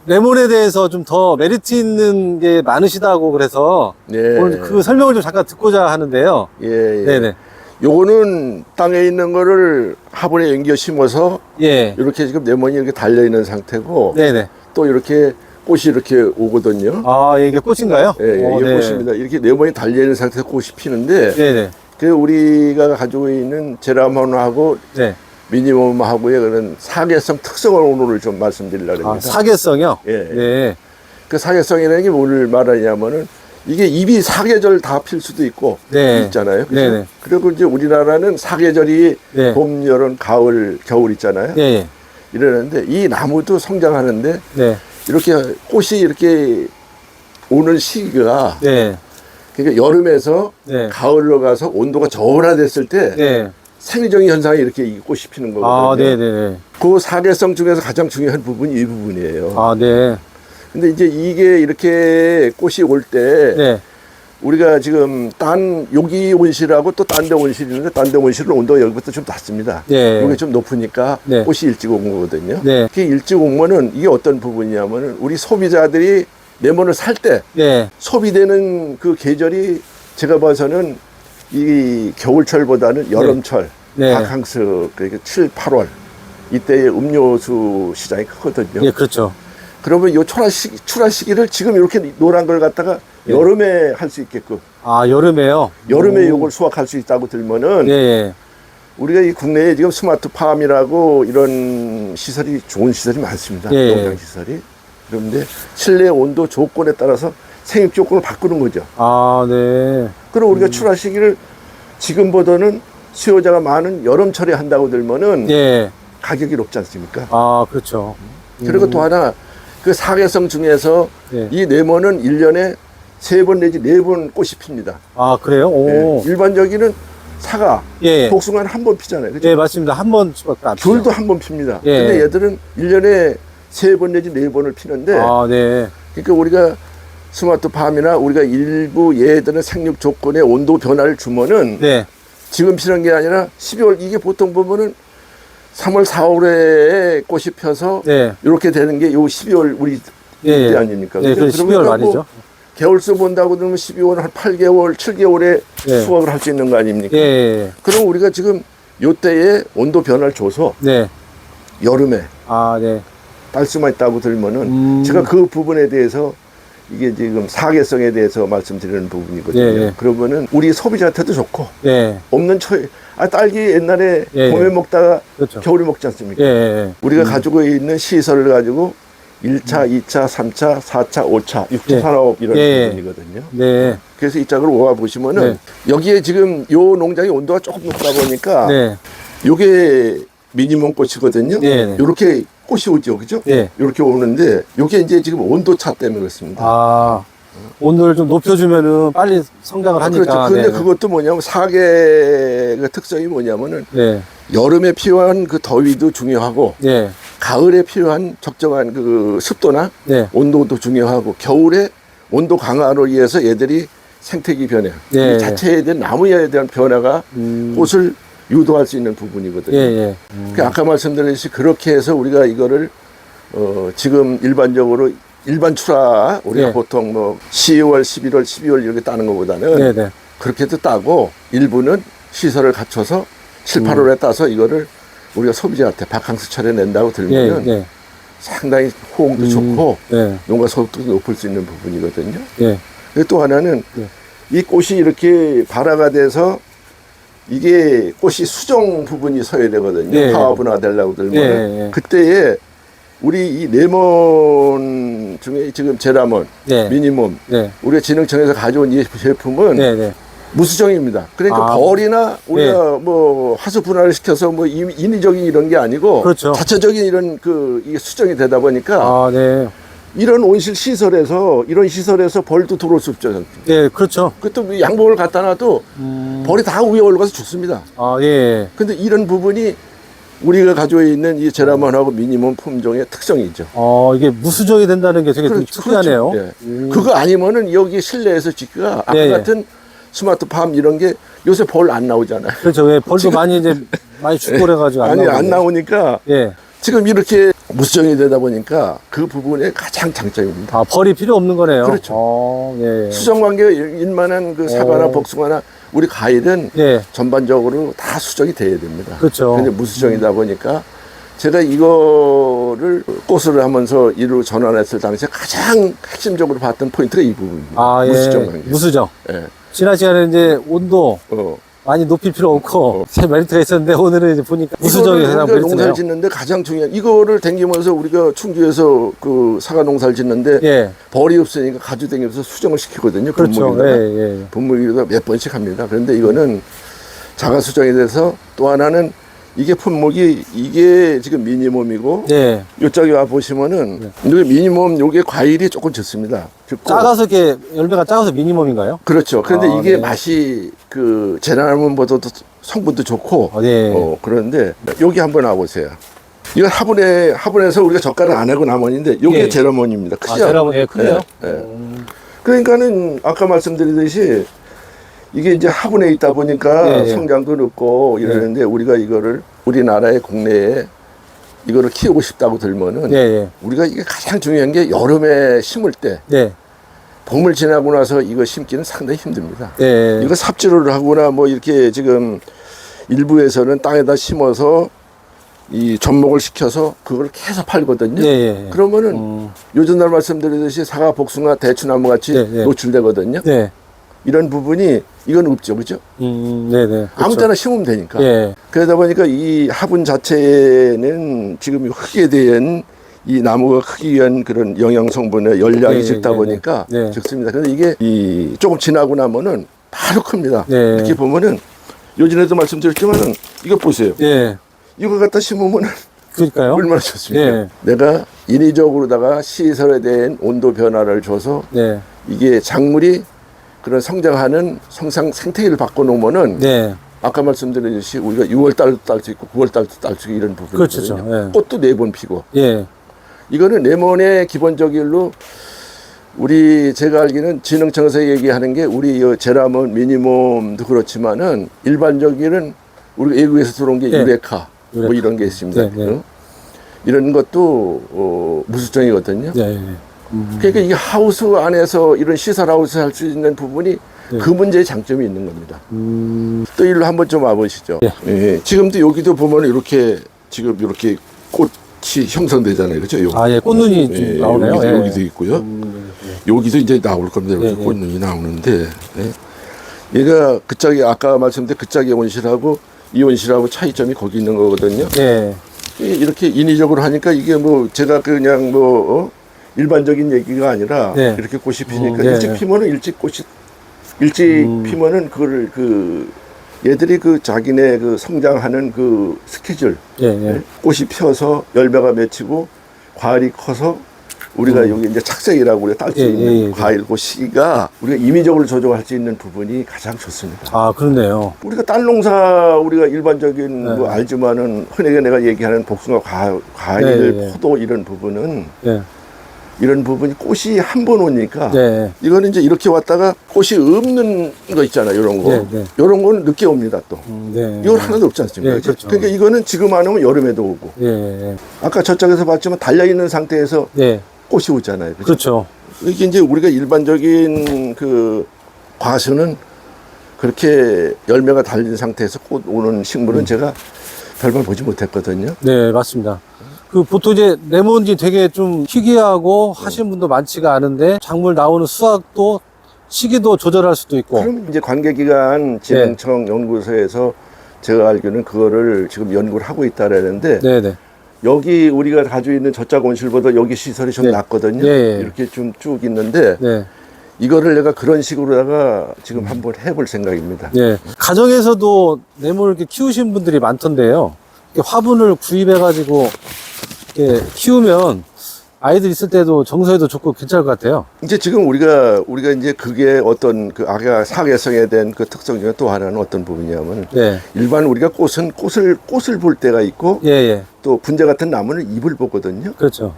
레몬에 대해서 좀 더 메리트 있는 게 많으시다고 그래서 예. 오늘 그 설명을 좀 잠깐 듣고자 하는데요. 예, 예. 네네. 요거는 땅에 있는 거를 화분에 옮겨 심어서 예. 이렇게 지금 레몬이 이렇게 달려 있는 상태고 네네. 또 이렇게 꽃이 이렇게 오거든요. 아, 이게 꽃인가요? 예, 예, 이게 네. 꽃입니다. 이렇게 레몬이 달려 있는 상태에서 꽃이 피는데 네네. 그 우리가 가지고 있는 제라몬하고 네. 미니멈하고의 그런 사계성 특성을 오늘 좀 말씀드리려고 합니다. 아, 사계성이요? 예. 네. 그 사계성이라는 게 뭘 말하냐면은 이게 잎이 사계절 다 필 수도 있고 네. 있잖아요. 그죠? 네네. 그리고 이제 우리나라는 사계절이 네. 봄, 여름, 가을, 겨울 있잖아요. 예. 이러는데 이 나무도 성장하는데 네. 이렇게 꽃이 이렇게 오는 시기가 네. 그러니까 여름에서 네. 가을로 가서 온도가 저온화됐을 때 네. 생리적인 현상이 이렇게 이 꽃이 피는 거거든요. 아, 네네네. 그 사계성 중에서 가장 중요한 부분이 이 부분이에요. 아, 네. 근데 이제 이게 이렇게 꽃이 올 때 네. 우리가 지금 여기 온실하고 또 딴 데 온실이 있는데 딴 데 온실은 온도가 여기부터 좀 낮습니다. 네. 여기 좀 높으니까 네. 꽃이 일찍 온 거거든요. 네. 그 일찍 오면은 이게 어떤 부분이냐면은 우리 소비자들이 레몬을 살 때 네. 소비되는 그 계절이 제가 봐서는 이 겨울철보다는 여름철, 네. 바캉스 그러니까 7, 8월 이때의 음료수 시장이 크거든요. 예, 그렇죠. 그러면 요 출하 시기를 지금 이렇게 노란 걸 갖다가 네. 여름에 할 수 있게끔 아, 여름에요? 여름에 오. 요걸 수확할 수 있다고 들면은 예, 예. 우리가 이 국내에 지금 스마트팜이라고 이런 시설이 좋은 시설이 많습니다. 예. 농장 시설이. 그런데 실내 온도 조건에 따라서 생육 조건을 바꾸는 거죠. 아, 네. 그럼 우리가 출하 시기를 지금보다는 수요자가 많은 여름철에 한다고 들면은 예. 가격이 높지 않습니까? 아, 그렇죠. 그리고 또 하나 그 사계성 중에서 예. 이 레몬은 1년에 3번 내지 4번 꽃이 핍니다. 아, 그래요? 오. 예. 일반적이는 사과, 예. 복숭아는 한 번 피잖아요. 그죠? 예, 맞습니다. 한 번밖에 안 피죠. 귤도 한 번 핍니다. 예. 근데 얘들은 1년에 3번 내지 4번을 피는데 아, 네. 그러니까 우리가 스마트팜이나 우리가 일부 얘들은 생육 조건의 온도 변화를 주면은 네. 지금 피는 게 아니라 12월 이게 보통 보면은 3월, 4월에 꽃이 펴서 네. 이렇게 되는 게 요 12월 우리 예, 이때 예. 아닙니까? 네, 그 그러니까 12월 뭐 말이죠. 겨울수 본다고 그러면 12월 한 8개월, 7개월에 예. 수확을 할 수 있는 거 아닙니까? 예, 예. 그럼 우리가 지금 요때에 온도 변화를 줘서 네. 여름에 아, 네. 딸 수만 있다고 들면은 제가 그 부분에 대해서 이게 지금 사계성에 대해서 말씀드리는 부분이거든요. 예, 예. 그러면은 우리 소비자한테도 좋고 예. 없는 초에 딸기 옛날에 예, 봄에 예. 먹다가 그렇죠. 겨울에 먹지 않습니까? 예, 예. 우리가 가지고 있는 시설을 가지고 1차, 2차, 3차, 4차, 5차, 6차 예. 산업 이런 예. 부분이거든요. 네. 그래서 이 짝으로 와 보시면은 여기에 지금 요 농장의 온도가 조금 높다 보니까 네. 요게 미니멈 꽃이거든요. 네. 요렇게 꽃이 오죠. 그죠? 네. 요렇게 오는데 요게 이제 지금 온도 차 때문에 그렇습니다. 아, 온도를 좀 높여주면은 빨리 성장을 하니까. 그렇죠. 근데 네. 그것도 뭐냐면 사계의 특성이 뭐냐면은 네. 여름에 필요한 그 더위도 중요하고 네. 가을에 필요한 적정한 그 습도나 네. 온도도 중요하고 겨울에 온도 강화로 인해서 얘들이 생태계 변화, 네. 이 자체에 대한 나무에 대한 변화가 꽃을 유도할 수 있는 부분이거든요. 예, 예. 그러니까 아까 말씀드렸듯이 그렇게 해서 우리가 이거를 지금 일반적으로 일반 출하 우리가 네. 보통 뭐 10월, 11월, 12월 이렇게 따는 것보다는 네, 네. 그렇게도 따고 일부는 시설을 갖춰서 7, 8월에 따서 이거를 우리가 소비자한테 바캉스철에 낸다고 예, 들면 예. 상당히 호응도 좋고 네. 농가 소득도 높을 수 있는 부분이거든요. 예. 그리고 또 하나는 네. 이 꽃이 이렇게 발화가 돼서 이게 꽃이 수정 부분이 서야 되거든요. 네. 화합분화 되려고 들면 네. 그때에 우리 이 레몬 중에 지금 제라몬, 네. 미니멈 네. 우리가 진흥청에서 가져온 이 제품은 네, 네. 무수정입니다. 그러니까 아. 벌이나 우리가 뭐 화수 분할을 시켜서 뭐 인위적인 이런 게 아니고 그렇죠. 자체적인 이런 이게 수정이 되다 보니까 아, 네. 이런 온실 시설에서 이런 시설에서 벌도 들어올 수 없죠. 네, 그렇죠. 그것도 양봉을 갖다 놔도 벌이 다 위에 올라가서 죽습니다. 아, 예. 근데 이런 부분이 우리가 가지고 있는 이 제라몬하고 미니멈 품종의 특성이죠. 이게 무수정이 된다는 게 되게 좀 특이하네요. 그렇죠. 예. 그거 아니면은 여기 실내에서 짓기가 아까 예, 예. 같은 스마트팜 이런 게 요새 벌 안 나오잖아요. 그렇죠. 왜 벌도 많이 이제 많이 죽고 그래가지고 아니 안 나오거든요. 나오니까 예. 지금 이렇게 무수정이 되다 보니까 그 부분에 가장 장점입니다. 아, 벌이 필요 없는 거네요. 그렇죠. 예. 수정 관계가 일만한 그 사과나 복숭아나 우리 과일은 예. 전반적으로 다 수정이 돼야 됩니다. 그렇죠. 근데 무수정이다 보니까 제가 이거를 꽃을 하면서 이로 전환했을 당시에 가장 핵심적으로 봤던 포인트가 이 부분입니다. 아, 예. 무수정 관계. 무수정. 예. 지난 시간에 이제 온도 어. 많이 높일 필요 없고 제 메리트가 있었는데 오늘은 이제 보니까 무수정이 가장 우리가 메리트네요. 농사를 짓는데 가장 중요한 이거를 댕기면서 우리가 충주에서 그 사과 농사를 짓는데 예. 벌이 없으니까 가지고 댕기면서 수정을 시키거든요. 그렇죠. 분무기에다가. 예, 예. 분무기에다가 몇 번씩 합니다. 그런데 이거는 자가 수정이 돼서 또 하나는 이게 품목이 이게 지금 미니멈이고 예. 요쪽에 와 보시면은 이게 미니멈 요게 과일이 조금 적습니다. 적고 작아서 이렇게 열매가 작아서 미니멈인가요? 그렇죠. 그런데 아, 이게 네. 맛이 그 제라늄보다도 성분도 좋고 네. 그런데 여기 한번 와보세요. 이건 화분에서 우리가 젓가락 안 하고 남원인데 요게 예. 제라몬입니다. 아, 크죠? 제라몬, 예, 크네요. 예. 그러니까는 아까 말씀드리듯이 이게 이제 화분에 있다 보니까 예, 예. 성장도 늦고 이러는데 우리가 이거를 우리나라의 국내에 이거를 키우고 싶다고 들면은 예, 예. 우리가 이게 가장 중요한 게 여름에 심을 때 네. 봄을 지나고 나서 이거 심기는 상당히 힘듭니다. 예. 이거 삽질을 하거나 뭐 이렇게 지금 일부에서는 땅에다 심어서 이 접목을 시켜서 그걸 계속 팔거든요. 예, 예. 그러면은 요즘 날 말씀드리듯이 사과, 복숭아, 대추나무 같이 예, 예. 노출되거든요. 네. 이런 부분이 이건 없죠, 그죠? 네, 네. 아무 때나 심으면 되니까. 예. 그러다 보니까 이 화분 자체는 지금 흙에 대한 이 나무가 크기 위한 그런 영양 성분의 열량이 네, 적다 네, 보니까 네. 적습니다. 그런데 이게 이 조금 지나고 나면은 바로 큽니다. 네. 이렇게 보면은 요전에도 말씀드렸지만은 이거 보세요. 예. 이거 갖다 심으면은 그러니까요. 얼마나 좋습니까? 예. 내가 인위적으로다가 시설에 대한 온도 변화를 줘서 네. 이게 작물이 그런 성장하는 생태계를 바꿔놓으면은 네. 아까 말씀드렸듯이 우리가 6월 달도 딸 수 있고 9월 달도 딸 수 있고 이런 부분이 그렇죠. 있거든요. 예. 꽃도 4번 피고 예. 이거는 레몬의 기본적일로 우리 제가 알기는 진흥청에서 얘기하는 게 우리 이 제라몬 미니멈도 그렇지만은 일반적인 우리 외국에서 들어온 게 예. 유레카 뭐 유레카. 이런 게 있습니다. 네, 네. 어? 이런 것도 무수정이거든요. 예. 예. 그러니까 이게 하우스 안에서 이런 시설 하우스 할 수 있는 부분이 네. 그 문제의 장점이 있는 겁니다. 또 일로 한번 좀 와보시죠. 예, 지금도 여기도 보면 이렇게 지금 이렇게 꽃이 형성되잖아요. 그죠? 아, 예. 꽃눈이 좀 나오네요. 여기도, 예. 여기도 있고요. 여기도 이제 나올 겁니다. 이렇게 예, 예. 꽃눈이 나오는데. 예. 얘가 그 짝이 아까 말씀드린 그 짝의 온실하고 이 온실하고 차이점이 거기 있는 거거든요. 예. 이렇게 인위적으로 하니까 이게 뭐 제가 그냥 뭐 일반적인 얘기가 아니라 네. 이렇게 꽃이 피니까 네. 일찍 피면은 일찍 피면은 그걸 그 얘들이 그 자기네 그 성장하는 그 스케줄 예. 예. 꽃이 펴서 열매가 맺히고 과일이 커서 우리가 여기 이제 착색이라고 우리가 딸 수 예, 있는 예, 예. 과일 그 시기가 우리가 임의적으로 조정할 수 있는 부분이 가장 좋습니다. 아, 그렇네요. 우리가 딸 농사 우리가 일반적인 네. 뭐 알지만은 흔하게 내가 얘기하는 복숭아 과일 네, 네. 포도 이런 부분은 예. 이런 부분이 꽃이 한 번 오니까 네. 이거는 이제 이렇게 왔다가 꽃이 없는 거 있잖아요. 이런 거. 네, 네. 이런 거는 늦게 옵니다 또. 네. 이건 하나도 없지 않습니까? 예, 그렇죠. 그러니까 이거는 지금 안 오면 여름에도 오고. 예. 예. 아까 저쪽에서 봤지만 달려있는 상태에서 예. 꽃이 오잖아요. 그죠? 그렇죠. 이게 이제 우리가 일반적인 그 과수는 그렇게 열매가 달린 상태에서 꽃 오는 식물은 제가 별반 보지 못했거든요. 네, 맞습니다. 그 보통 이제 레몬이 되게 좀 희귀하고 하시는 분도 많지가 않은데 작물 나오는 수확도 시기도 조절할 수도 있고. 그럼 이제 관계기관 진흥청 연구소에서 제가 알기로는 그거를 지금 연구를 하고 있다라는데 네네. 여기 우리가 가지고 있는 저짝 온실보다 여기 시설이 좀 네. 낫거든요. 예. 이렇게 좀 쭉 있는데 네. 이거를 내가 그런 식으로다가 지금 한번 해볼 생각입니다. 네. 가정에서도 레몬을 이렇게 키우신 분들이 많던데요. 이렇게 화분을 구입해가지고 이렇게 키우면 아이들 있을 때도 정서에도 좋고 괜찮을 것 같아요. 이제 지금 우리가 이제 그게 어떤 그 아가 사계성에 대한 그 특성 중에 또 하나는 어떤 부분이냐면 네. 일반 우리가 꽃을 볼 때가 있고 예, 예. 또 분재 같은 나무는 잎을 보거든요. 그렇죠.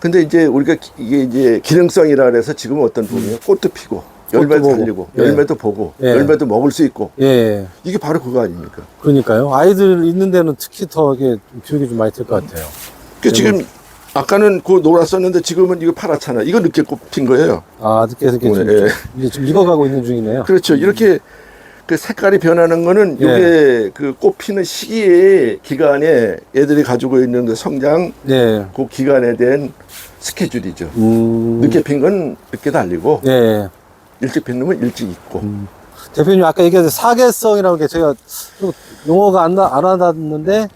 근데 이제 우리가 이게 이제 기능성이라 그래서 지금 어떤 부분이요? 꽃도 피고 열매도 보고. 달리고 예. 열매도 보고 예. 열매도 먹을 수 있고 예, 예. 이게 바로 그거 아닙니까? 그러니까요. 아이들 있는 데는 특히 더 이게 교육이 좀 많이 될 것 같아요. 그 지금 아까는 그 노랗었는데 지금은 이거 파랗잖아. 이거 늦게 꼽힌 거예요. 아, 늦게 좀, 예. 이제 좀 익어가고 있는 중이네요. 그렇죠. 이렇게 그 색깔이 변하는 거는 이게 그 꽃피는 시기에 기간에 애들이 가지고 있는 그 성장 네. 그 기간에 대한 스케줄이죠. 음. 늦게 핀 건 늦게 달리고 네. 일찍 핀 놈은 일찍 있고. 대표님 아까 얘기하신 사계성이라는 게 제가 좀 용어가 안 와닿는데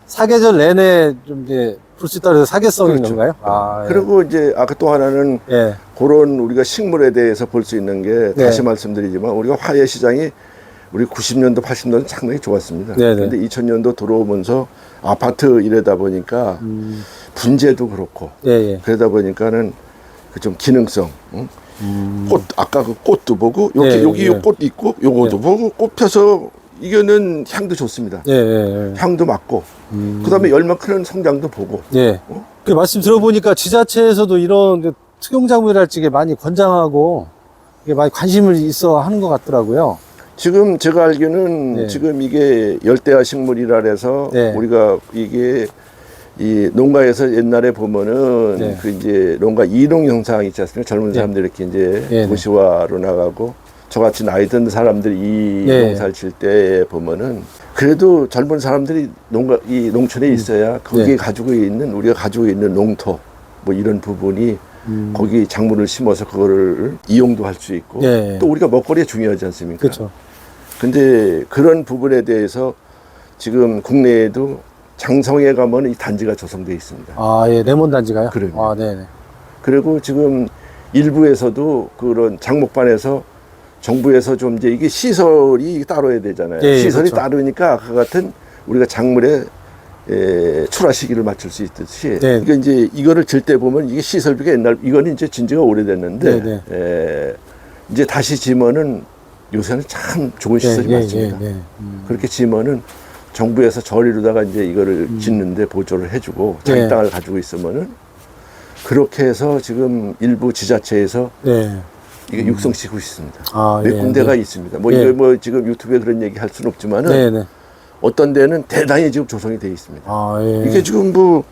사계절 내내 좀 이제 볼 수 있다 그래서 사계성인 그렇죠. 건가요? 아, 예. 그리고 이제 아까 또 하나는 예. 그런 우리가 식물에 대해서 볼 수 있는 게 네. 다시 말씀드리지만 우리가 화훼 시장이 우리 90년도 80년도 상당히 좋았습니다. 네네. 그런데 2000년도 들어오면서 아파트 이러다 보니까 분재도 그렇고 예, 예. 그러다 보니까는 그 좀 기능성, 응? 꽃 아까 그 꽃도 보고 여기 네, 여기 네. 꽃 있고 요거도 네. 보고 꽃 펴서 이거는 향도 좋습니다. 예, 예, 예. 향도 맡고 그다음에 열매 크는 성장도 보고. 예. 어? 그 말씀 들어보니까 지자체에서도 이런 그 특용작물이랄지 이게 많이 권장하고 이게 많이 관심을 있어 하는 것 같더라고요. 지금 제가 알기로는 네. 지금 이게 열대야 식물이라 해서 네. 우리가 이게 이 농가에서 옛날에 보면은 네. 그 이제 농가 이농 현상 있지 않습니까? 젊은 사람들이 이렇게 이제 네. 도시화로 나가고 저같이 나이 든 사람들이 이 네. 농사를 질 때 보면은 그래도 젊은 사람들이 농가 이 농촌에 있어야 거기에 네. 가지고 있는 우리가 가지고 있는 농토 뭐 이런 부분이 거기 작물을 심어서 그거를 이용도 할 수 있고 네. 또 우리가 먹거리에 중요하지 않습니까? 그렇죠. 근데 그런 부분에 대해서 지금 국내에도 장성에 가면 이 단지가 조성되어 있습니다. 아, 예. 레몬 단지가요? 그럼요. 아, 네네. 그리고 지금 일부에서도 그런 장목반에서 정부에서 좀 이제 이게 시설이 따로야 되잖아요. 예, 시설이 그렇죠. 따르니까 그 같은 우리가 작물의 출하 시기를 맞출 수 있듯이 네. 이게 이제 이거를 질 때 보면 이게 시설비가 옛날 이거는 이제 진지가 오래됐는데 네, 이제 다시 지면은 요새는 참 좋은 시설이 많습니다. 예. 그렇게 지면은 정부에서 저리로다가 이제 이거를 짓는데 보조를 해주고 자기 네. 땅을 가지고 있으면은 그렇게 해서 지금 일부 지자체에서 네. 이게 육성시키고 있습니다. 아, 몇 예, 군데가 네. 있습니다. 뭐 네. 이거 뭐 지금 유튜브에 그런 얘기 할 수는 없지만은 네네. 어떤 데는 대단히 지금 조성이 되어 있습니다. 아, 예. 이게 지금 뭐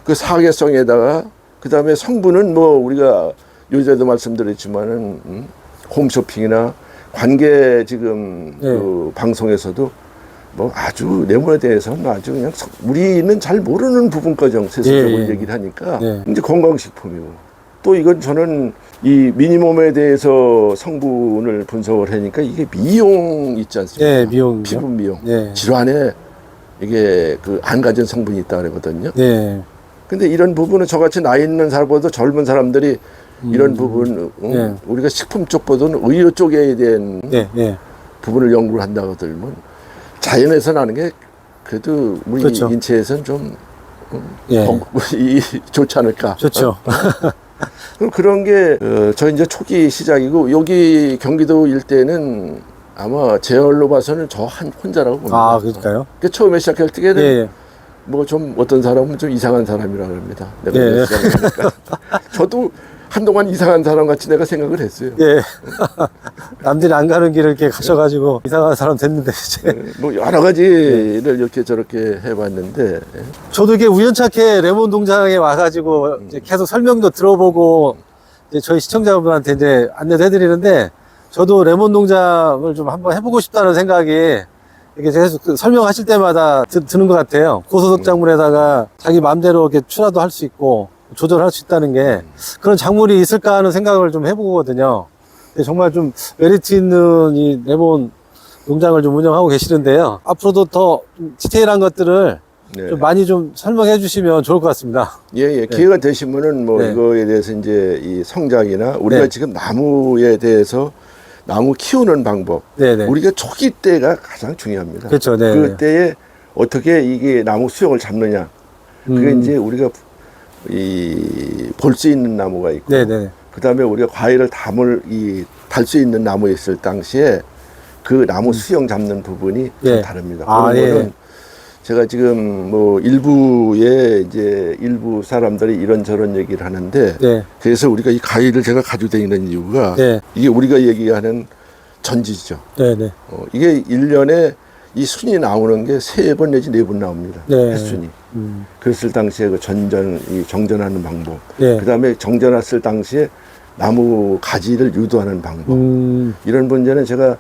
그 사계성에다가 그 다음에 성분은 뭐 우리가 요새도 말씀드렸지만은 홈쇼핑이나 관계 지금 네. 그 방송에서도 뭐 아주 레몬에 대해서는 아주 그냥 우리는 잘 모르는 부분까지 세세적으로 예, 예. 얘기를 하니까 네. 이제 건강식품이고 또 이건 저는 이 미니멈에 대해서 성분을 분석을 하니까 이게 미용 있지 않습니까? 예, 미용. 피부 미용 네. 질환에 이게 그 안 가진 성분이 있다 그러거든요. 네. 근데 이런 부분은 저같이 나이 있는 사람보다 젊은 사람들이 이런 부분 네. 우리가 식품 쪽보다는 의료 쪽에 대한 네, 네. 부분을 연구를 한다고 들면 자연에서 나는 게 그래도 우리 그렇죠. 인체에서는 좀 예. 좋지 않을까. 좋죠. 그럼 그런 게 저 이제 초기 시작이고 여기 경기도 일대는 아마 제얼로 봐서는 저 혼자라고 봅니다. 아, 그러니까요? 그 처음에 시작할 때는 예. 뭐 좀 어떤 사람은 좀 이상한 사람이라고 합니다. 내가 예. 시작하니까. 저도 한동안 이상한 사람 같이 내가 생각을 했어요. 예. 남들이 안 가는 길을 이렇게 가셔가지고 이상한 사람 됐는데, 이제. 뭐 여러 가지를 이렇게 저렇게 해봤는데 저도 이게 우연찮게 레몬 동장에 와가지고 이제 계속 설명도 들어보고 이제 저희 시청자분한테 이제 안내도 해드리는데 저도 레몬 농장을 좀 한번 해보고 싶다는 생각이 이게 계속 그 설명하실 때마다 드는 것 같아요. 고소득 작물에다가 자기 마음대로 이렇게 출하도 할 수 있고 조절할 수 있다는 게 그런 작물이 있을까 하는 생각을 좀 해보거든요. 근데 정말 좀 메리트 있는 이 레몬 농장을 좀 운영하고 계시는데요. 앞으로도 더 디테일한 것들을 네. 좀 많이 좀 설명해 주시면 좋을 것 같습니다. 예. 기회가 되시면은 뭐 네. 이거에 대해서 이제 이 성장이나 우리가 네. 지금 나무에 대해서 나무 키우는 방법 네네. 우리가 초기 때가 가장 중요합니다. 그렇죠. 네. 그때에 어떻게 이게 나무 수영을 잡느냐 그게 이제 우리가 볼 수 있는 나무가 있고 네네. 그 다음에 우리가 과일을 달 수 있는 나무에 있을 당시에 그 나무 수영 잡는 부분이 좀 예. 다릅니다. 아, 그런 거는 예. 제가 지금 뭐 일부에 이제 일부 사람들이 이런저런 얘기를 하는데 네. 그래서 우리가 이 가위를 제가 가지고 다니는 이유가 네. 이게 우리가 얘기하는 전지죠. 네네. 이게 1년에 이 순이 나오는 게 3번 내지 4번 나옵니다. 네. 햇순이. 그랬을 당시에 그 이 정전하는 방법. 예. 그 다음에 정전했을 당시에 나무 가지를 유도하는 방법. 이런 문제는 제가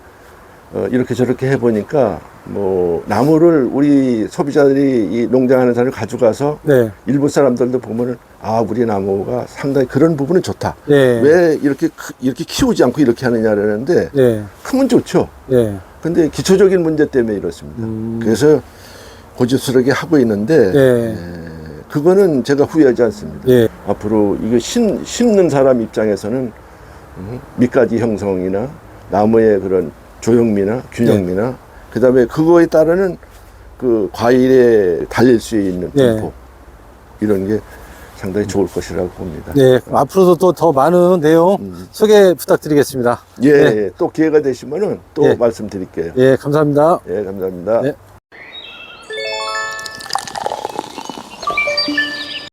이렇게 저렇게 해보니까 뭐 나무를 우리 소비자들이 이 농장하는 사람이 가져가서 네. 일부 사람들도 보면은 아 우리 나무가 상당히 그런 부분은 좋다. 네. 왜 이렇게 키우지 않고 이렇게 하느냐 그러는데 네. 크면 좋죠. 네. 근데 기초적인 문제 때문에 이렇습니다. 그래서 고집스럽게 하고 있는데 네. 그거는 제가 후회하지 않습니다. 네. 앞으로 이거 심는 사람 입장에서는 밑가지 형성이나 나무의 그런 조형미나 균형미나 그다음에 그거에 따르는 그 과일에 달릴 수 있는 분포 이런 게 상당히 좋을 것이라고 봅니다. 네. 앞으로도 또 더 많은 내용 소개 부탁드리겠습니다. 예, 네. 예. 또 기회가 되시면은 또 예. 말씀드릴게요. 예, 감사합니다. 예, 감사합니다. 네.